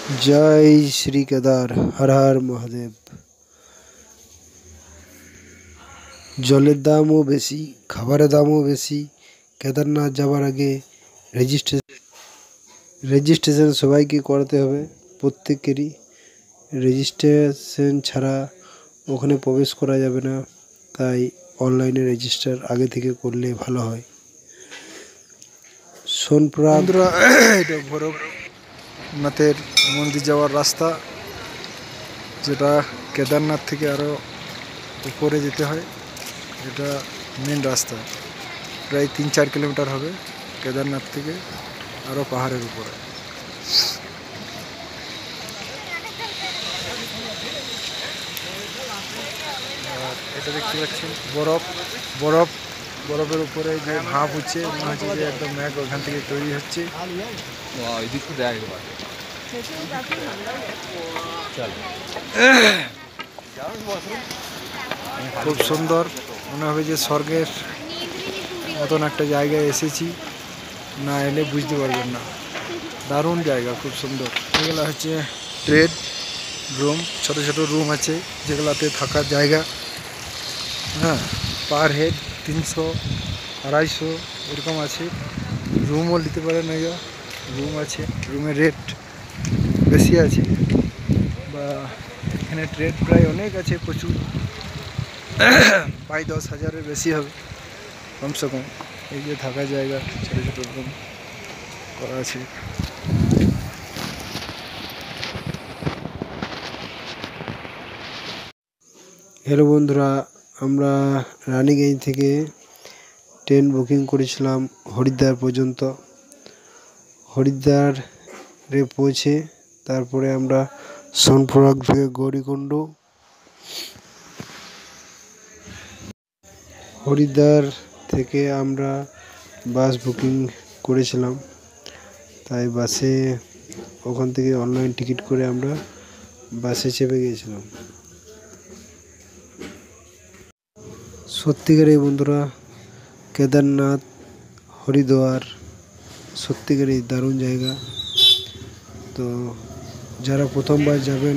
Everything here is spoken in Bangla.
जय श्री केदार, हर हर महादेव। जलेर दामও বেশি, খাবারের দামও বেশি। কেদারনাথ যাবার আগে রেজিস্ট্রেশন সবাইকে করাতে হবে, প্রত্যেকেরই। রেজিস্ট্রেশন ছাড়া ওখানে প্রবেশ করা যাবে না, তাই অনলাইনে রেজিস্টার আগে থেকে করলে ভালো হয়। সোনপ্রয়াগ এটা ভৈরবনাথের মন্দির যাওয়ার রাস্তা, যেটা কেদারনাথ থেকে আরও উপরে যেতে হয়। এটা মেন রাস্তা, প্রায় 3-4 কিলোমিটার হবে কেদারনাথ থেকে, আরও পাহাড়ের উপরে। আর এটা দেখতে পাচ্ছেন বরফের উপরে যে ভাপ হচ্ছে, মনে হচ্ছে যে একদম মেঘ ওখান থেকে তৈরি হচ্ছে। খুব সুন্দর, মনে হবে যে স্বর্গের মতন একটা জায়গায় এসেছি, না এলে বুঝতে পারবেন না। দারুণ জায়গা, খুব সুন্দর। এগুলো হচ্ছে ট্রেড রুম, ছোট ছোট রুম আছে যেগুলাতে থাকার জায়গা। হ্যাঁ, পার হেড 300-250 এরকম আছে। রুমও নিতে পারেন, রুম আছে। রুমের রেট বেশি আছে, বা এখানে ট্রেড প্রায় অনেক আছে, প্রচুর, প্রায় 10,000-এর বেশি হবে কমসে কম। এই যে থাকার জায়গা, ছোটো ছোটো রুম করা আছে। হ্যালো বন্ধুরা, আমরা রানীগঞ্জ থেকে ট্রেন বুকিং করেছিলাম হরিদ্বার পর্যন্ত। হরিদ্বারে পৌঁছে তারপরে আমরা সোনপ্রয়াগ থেকে গৌরীকুণ্ড। হরিদ্বার থেকে আমরা বাস বুকিং করেছিলাম, তাই বাসে ওখান থেকে অনলাইন টিকিট করে আমরা বাসে চেপে গিয়েছিলাম। সত্যিকারের বন্ধুরা, কেদারনাথ, হরিদ্বার সত্যিকারই দারুণ জায়গা। তো যারা প্রথমবার যাবেন,